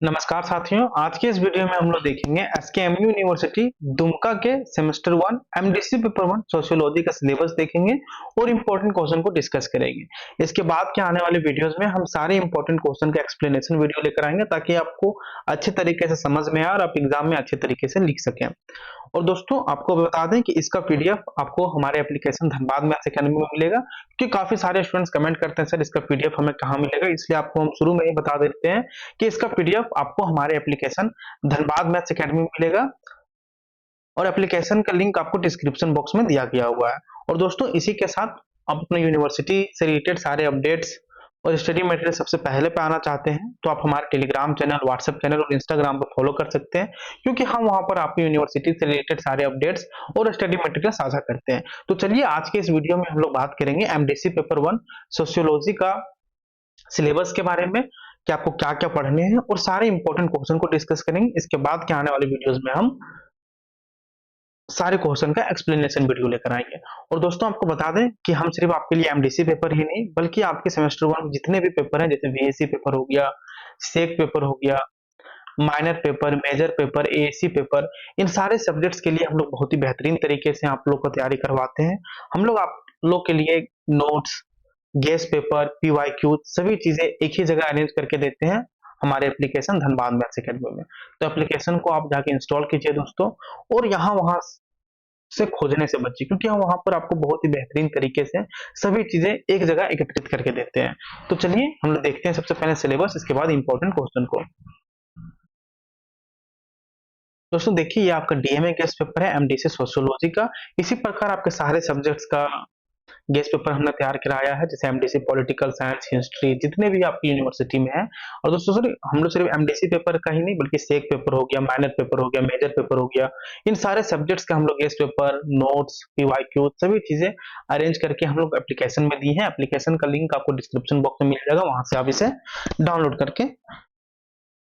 नमस्कार साथियों, आज के इस वीडियो में हम लोग देखेंगे एसकेएमयू यूनिवर्सिटी दुमका के सेमेस्टर 1 एमडीसी पेपर 1 सोशियोलॉजी का सिलेबस देखेंगे और इम्पोर्टेंट क्वेश्चन को डिस्कस करेंगे। इसके बाद के आने वाले वीडियोस में हम सारे इम्पोर्टेंट क्वेश्चन का एक्सप्लेनेशन वीडियो लेकर आएंगे ताकि आपको अच्छे तरीके से समझ में आए और आप एग्जाम में अच्छे तरीके से लिख सकें। और दोस्तों आपको बता दें कि इसका पीडीएफ आपको हमारे एप्लीकेशन धनबाद मैथ्स एकेडमी में मिलेगा, क्योंकि काफी सारे स्टूडेंट्स कमेंट करते हैं सर इसका पीडीएफ हमें कहाँ मिलेगा, इसलिए आपको हम शुरू में ही बता देते हैं कि इसका पीडीएफ आपको हमारे एप्लीकेशन धनबाद मैथ्स एकेडमी में मिलेगा और एप्लीकेशन का लिंक आपको डिस्क्रिप्शन बॉक्स में दिया गया हुआ है। और दोस्तों इसी के साथ आप अपने यूनिवर्सिटी से रिलेटेड सारे अपडेट्स और स्टडी मटेरियल सबसे पहले पे आना चाहते हैं तो आप हमारे टेलीग्राम चैनल, व्हाट्सएप चैनल और इंस्टाग्राम पर फॉलो कर सकते हैं, क्योंकि हम वहां पर आपकी यूनिवर्सिटी से रिलेटेड सारे अपडेट्स और स्टडी मटेरियल साझा करते हैं। तो चलिए आज के इस वीडियो में हम लोग बात करेंगे एमडीसी पेपर 1 सोशियोलॉजी का सिलेबस के बारे में कि आपको क्या क्या पढ़ने हैं और सारे इंपॉर्टेंट क्वेश्चन को डिस्कस करेंगे। इसके बाद के आने वाले वीडियोस में हम सारे क्वेश्चन का एक्सप्लेनेशन वीडियो लेकर आएंगे। और दोस्तों आपको बता दें कि हम सिर्फ आपके लिए एमडीसी पेपर ही नहीं बल्कि आपके सेमेस्टर 1 जितने भी पेपर हैं, जैसे बीएससी पेपर हो गया, सेक पेपर हो गया, minor paper, major paper, ASC paper, इन सारे सब्जेक्ट्स के लिए हम लोग बहुत ही बेहतरीन तरीके से आप लोग को तैयारी करवाते हैं। हम लोग आप लोग के लिए नोट्स, गेस्ट पेपर, पीवाईक्यू सभी चीजें एक ही जगह अरेंज करके देते हैं हमारे एप्लीकेशन धनबाद मैथ्स एकेडमी में। तो एप्लीकेशन को आप जाके इंस्टॉल कीजिए दोस्तों, और यहाँ वहां से खोजने से बचिए, क्योंकि हम वहां पर आपको बहुत ही बेहतरीन तरीके से सभी चीजें एक जगह एकत्रित करके देते हैं। तो चलिए हम लोग देखते हैं सबसे पहले सिलेबस, इसके बाद इंपॉर्टेंट क्वेश्चन को। दोस्तों देखिए ये आपका डीएमए गेस्ट पेपर है एमडीसी सोशियोलॉजी का। इसी प्रकार आपके सारे सब्जेक्ट्स का गेस्ट पेपर हमने तैयार कराया है, जैसे एमडीसी पॉलिटिकल साइंस, हिस्ट्री, जितने भी आपकी यूनिवर्सिटी में है। और दोस्तों सर हम लोग सिर्फ एमडीसी पेपर का ही नहीं बल्कि सेक पेपर हो गया, माइनर पेपर हो गया, मेजर पेपर हो गया, इन सारे सब्जेक्ट्स का हम लोग गेस्ट पेपर, नोट्स, पीवाईक्यू सभी चीजें अरेंज करके हम लोग एप्लीकेशन में दी है। एप्लीकेशन का लिंक आपको डिस्क्रिप्शन बॉक्स में मिल जाएगा, वहां से आप इसे डाउनलोड करके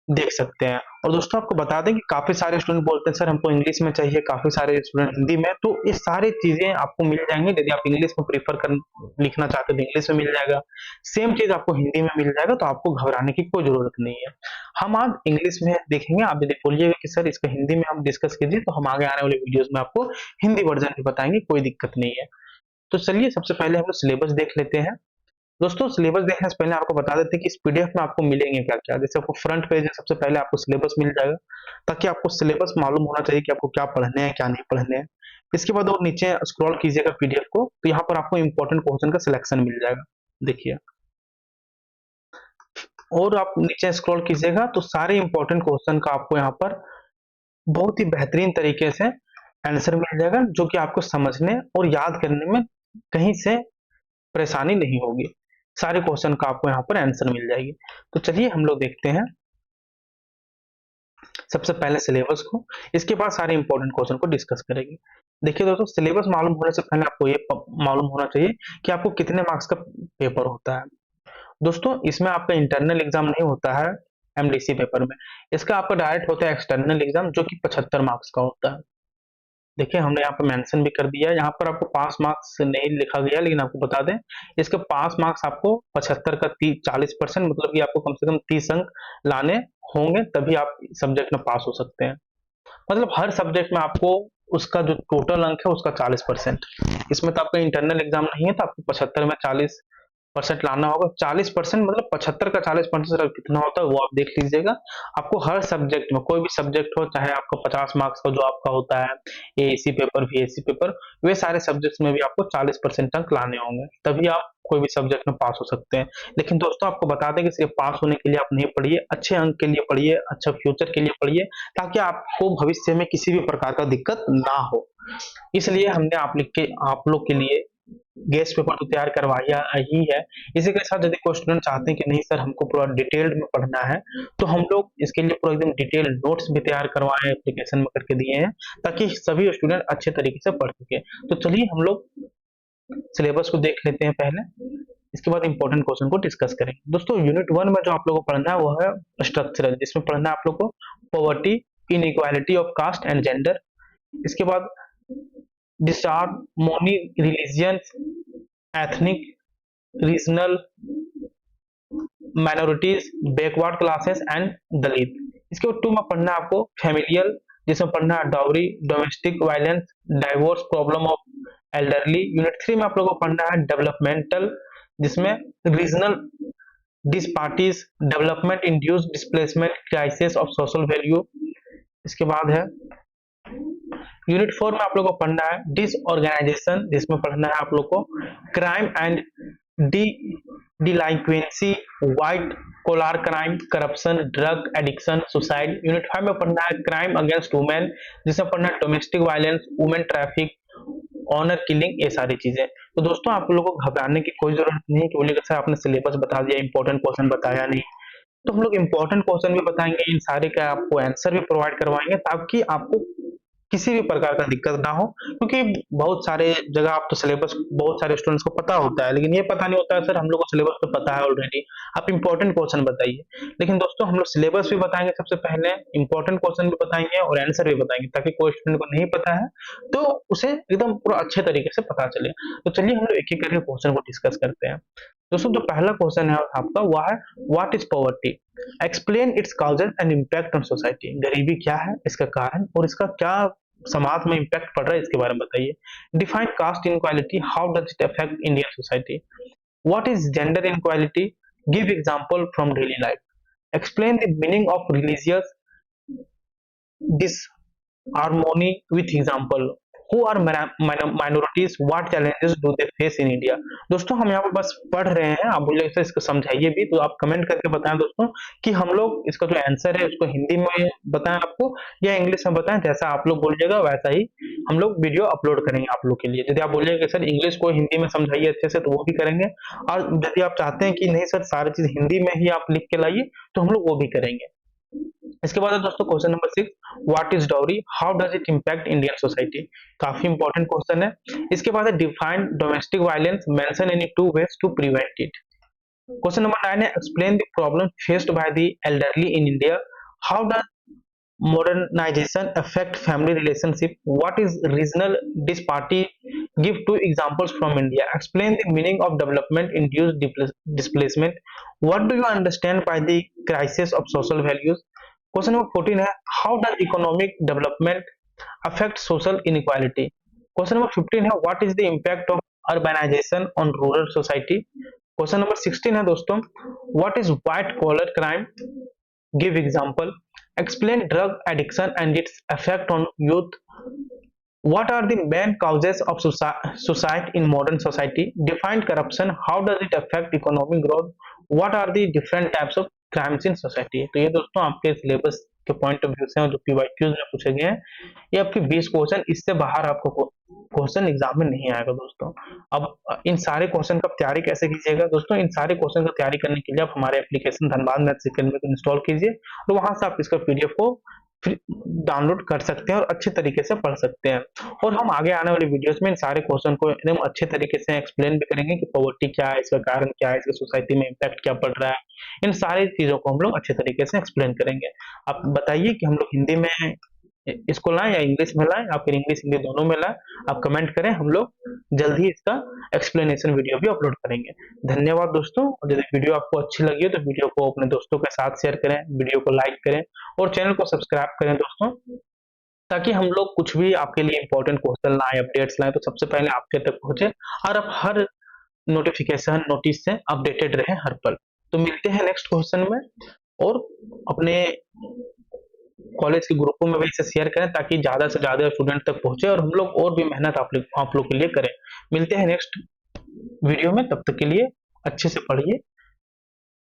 देख सकते हैं। और दोस्तों आपको बता दें कि काफी सारे स्टूडेंट बोलते हैं सर हमको इंग्लिश में चाहिए, काफी सारे स्टूडेंट हिंदी में, तो ये सारी चीजें आपको मिल जाएंगी। यदि आप इंग्लिश में प्रीफर कर लिखना चाहते हो तो इंग्लिश में मिल जाएगा, सेम चीज आपको हिंदी में मिल जाएगा, तो आपको घबराने की कोई जरूरत नहीं है। हम आज इंग्लिश में देखेंगे, आप यदि बोलिएगा कि सर इसका हिंदी में हम डिस्कस कीजिए तो हम आगे आने वाले वीडियोज में आपको हिंदी वर्जन भी बताएंगे, कोई दिक्कत नहीं है। तो चलिए सबसे पहले हम लोग सिलेबस देख लेते हैं। दोस्तों सिलेबस देखने से पहले आपको बता देते हैं कि इस पीडीएफ में आपको मिलेंगे क्या क्या। जैसे आपको फ्रंट पेज में सबसे पहले आपको सिलेबस मिल जाएगा, ताकि आपको सिलेबस मालूम होना चाहिए कि आपको क्या पढ़ने हैं क्या नहीं पढ़ने हैं। इसके बाद और नीचे स्क्रॉल कीजिएगा पीडीएफ को, तो यहाँ पर आपको इंपॉर्टेंट क्वेश्चन का सिलेक्शन मिल जाएगा, देखिए। और आप नीचे स्क्रॉल कीजिएगा तो सारे इंपॉर्टेंट क्वेश्चन का आपको यहाँ पर बहुत ही बेहतरीन तरीके से आंसर मिल जाएगा, जो कि आपको समझने और याद करने में कहीं से परेशानी नहीं होगी। सारे क्वेश्चन का आपको यहाँ पर आंसर मिल जाएगी। तो चलिए हम लोग देखते हैं सबसे पहले सिलेबस को, इसके बाद सारे इंपॉर्टेंट क्वेश्चन को डिस्कस करेंगे। देखिए दोस्तों सिलेबस मालूम होने से पहले आपको ये मालूम होना चाहिए कि आपको कितने मार्क्स का पेपर होता है। दोस्तों इसमें आपका इंटरनल एग्जाम नहीं होता है एमडीसी पेपर में, इसका आपका डायरेक्ट होता है एक्सटर्नल एग्जाम, जो कि 75 मार्क्स का होता है। देखिए हमने यहाँ पर मेंशन भी कर दिया है, यहाँ पर आपको पास मार्क्स नहीं लिखा गया, लेकिन आपको बता दें इसका पास मार्क्स आपको 75 का 40%, मतलब कि आपको कम से कम 30 अंक लाने होंगे, तभी आप सब्जेक्ट में पास हो सकते हैं। मतलब हर सब्जेक्ट में आपको उसका जो टोटल अंक है उसका 40%। इसमें तो आपका इंटरनल एग्जाम नहीं है, तो आपको 75 में 40% लाना होगा। 40% मतलब 75 का 40% कितना होता है वो आप देख लीजिएगा। आपको हर सब्जेक्ट में, कोई भी सब्जेक्ट हो, चाहे आपको 50 मार्क्स का जो आपका होता है एएसी पेपर, वीएससी पेपर, वे सारे सब्जेक्ट्स में भी आपको 40% अंक लाने होंगे, तभी आप कोई भी सब्जेक्ट में पास हो सकते हैं। लेकिन दोस्तों आपको बता दें कि सिर्फ पास होने के लिए आप नहीं पढ़िए, अच्छे अंक के लिए पढ़िए, अच्छा फ्यूचर के लिए पढ़िए, ताकि आपको भविष्य में किसी भी प्रकार का दिक्कत ना हो। इसलिए हमने आप लोग के लिए गेस्ट पेपर तो तैयार करवाया ही है। इसी के साथ यदि कोई स्टूडेंट चाहते हैं कि नहीं सर हमको पूरा डिटेल्ड में पढ़ना है, तो हम लोग इसके लिए पूरा एकदम डिटेल्ड नोट्स भी तैयार करवाए, एप्लीकेशन में करके दिए हैं, ताकि सभी स्टूडेंट अच्छे तरीके से पढ़ सके। तो चलिए हम लोग सिलेबस को देख लेते हैं पहले, इसके बाद इंपॉर्टेंट क्वेश्चन को डिस्कस करेंगे। दोस्तों यूनिट 1 में जो आप लोगों को पढ़ना है वो है स्ट्रक्चरल, जिसमें पढ़ना है आप लोग को poverty, inequality of caste and gender. इसके बाद disharmony, religion, ethnic, regional, minorities, backward classes and Dalit. इसके बाद 2 में पढ़ना है आपको फैमिलियल, जिसमें पढ़ना है dowry, domestic violence, divorce, problem of elderly. Unit 3 में आप लोगों को पढ़ना है डेवलपमेंटल, जिसमें regional disparities, development induced displacement, crisis of social value. इसके बाद है यूनिट 4 में आप लोगों को पढ़ना है डिसऑर्गेनाइजेशन, जिसमें पढ़ना है आप लोग को crime and de delinquency, white collar crime, corruption, drug addiction, suicide. Unit 5 में पढ़ना है क्राइम अगेंस्ट वुमेन, जिसमें पढ़ना है domestic violence, women traffic, honour killing, ये सारी चीजें। तो दोस्तों आप लोगों को घबराने की कोई जरूरत नहीं है कि बोलिएगा सर आपने सिलेबस बता दिया, इंपॉर्टेंट क्वेश्चन बताया नहीं। तो हम लोग इंपॉर्टेंट क्वेश्चन भी बताएंगे, इन सारे का आपको आंसर भी प्रोवाइड करवाएंगे, ताकि आपको किसी भी प्रकार का दिक्कत ना हो। क्योंकि बहुत सारे जगह आप तो सिलेबस बहुत सारे स्टूडेंट्स को पता होता है, लेकिन ये पता नहीं होता है सर हम लोग को सिलेबस तो पता है ऑलरेडी, आप इंपॉर्टेंट क्वेश्चन बताइए। लेकिन दोस्तों हम लोग सिलेबस भी बताएंगे, सबसे पहले इंपॉर्टेंट क्वेश्चन भी बताएंगे और आंसर भी बताएंगे, ताकि कोई स्टूडेंट को नहीं पता है तो उसे एकदम पूरा अच्छे तरीके से पता चले। तो चलिए हम लोग एक एक करके क्वेश्चन को डिस्कस करते हैं। दोस्तों जो पहला क्वेश्चन है आपका वह है what is poverty, explain its causes and impact on society. गरीबी क्या है, इसका कारण और इसका क्या समाज में इम्पैक्ट पड़ रहा है, इसके बारे में बताइए। Define caste inequality, how does it affect Indian society. What is gender inequality, give example from daily life. Explain the meaning of religious disharmony with example. Who are minorities, what challenges do they face in India। दोस्तों हम यहाँ पर बस पढ़ रहे हैं, आप बोलिए सर इसको समझाइए भी, तो आप कमेंट करके बताएं दोस्तों कि हम लोग इसका जो आंसर है उसको हिंदी में बताएं आपको या इंग्लिश में बताएं। जैसा आप लोग बोलिएगा वैसा ही हम लोग वीडियो अपलोड करेंगे आप लोग के लिए। यदि आप बोलिएगा सर इंग्लिश को हिंदी में समझाइए अच्छे से, तो वो भी करेंगे, और यदि आप चाहते हैं कि नहीं सर सारी चीज हिंदी में ही आप लिख के लाइए, तो हम लोग वो भी करेंगे। इसके बाद है दोस्तों question number 6, what is dowry, how does it impact Indian society. काफी इंपॉर्टेंट क्वेश्चन है। इसके बाद है define domestic violence, mention any 2 ways to prevent it. Question number 9 है explain the problem faced by the elderly in India, how does modernization affect family relationship, what is regional disparity, give 2 examples from India, explain the meaning of development induced displacement, what do you understand by the crisis of social values। Question number 14 है how does economic development affect social inequality। Question number 15 है what is the impact of urbanization on rural society। Question number 16 है दोस्तों what is white collar crime, give example, explain drug addiction and its effect on youth, what are the main causes of suicide in modern society, define corruption, how does it affect economic growth, what are the different types of crimes in society। तो ये दोस्तों आपके syllabus के point of view से जो PYQs में पूछे गए हैं, ये आपके 20 क्वेश्चन, इससे बाहर आपको क्वेश्चन एग्जाम में नहीं आएगा दोस्तों। अब इन सारे क्वेश्चन का तैयारी कैसे कीजिएगा दोस्तों, इन सारे क्वेश्चन का तैयारी करने के लिए आप हमारे एप्लीकेशन धनबाद मैथ्स अकेडमी को इंस्टॉल कीजिए, तो वहां से आप इसका पीडीएफ को डाउनलोड कर सकते हैं और अच्छे तरीके से पढ़ सकते हैं। और हम आगे आने वाली वीडियोस में इन सारे क्वेश्चन को एकदम अच्छे तरीके से एक्सप्लेन भी करेंगे कि पॉवर्टी क्या है, इसका कारण क्या है, इसके सोसाइटी में इम्पैक्ट क्या पड़ रहा है, इन सारी चीजों को हम लोग अच्छे तरीके से एक्सप्लेन करेंगे। आप बताइए कि हम लोग हिंदी में इसको लाएं या इंग्लिश में लाएं, आप फिर इंग्लिश हिंदी दोनों में लाएं, आप कमेंट करें, हम लोग जल्द ही इसका एक्सप्लेनेशन वीडियो भी अपलोड करेंगे। धन्यवाद दोस्तों। और यदि वीडियो आपको अच्छी लगी हो तो वीडियो को अपने दोस्तों के साथ शेयर करें, वीडियो को लाइक करें और चैनल को सब्सक्राइब करें दोस्तों, ताकि हम लोग कुछ भी आपके लिए इंपॉर्टेंट क्वेश्चन लाएं, अपडेट्स लाएं, तो सबसे पहले आपके तक पहुंचे और आप हर नोटिफिकेशन नोटिस से अपडेटेड रहे हर पल। तो मिलते हैं नेक्स्ट क्वेश्चन में, और अपने कॉलेज के ग्रुपों में भी इसे शेयर करें ताकि ज्यादा से ज्यादा स्टूडेंट तक पहुंचे और हम लोग और भी मेहनत आप लोग के लिए करें। मिलते हैं नेक्स्ट वीडियो में, तब तक के लिए अच्छे से पढ़िए।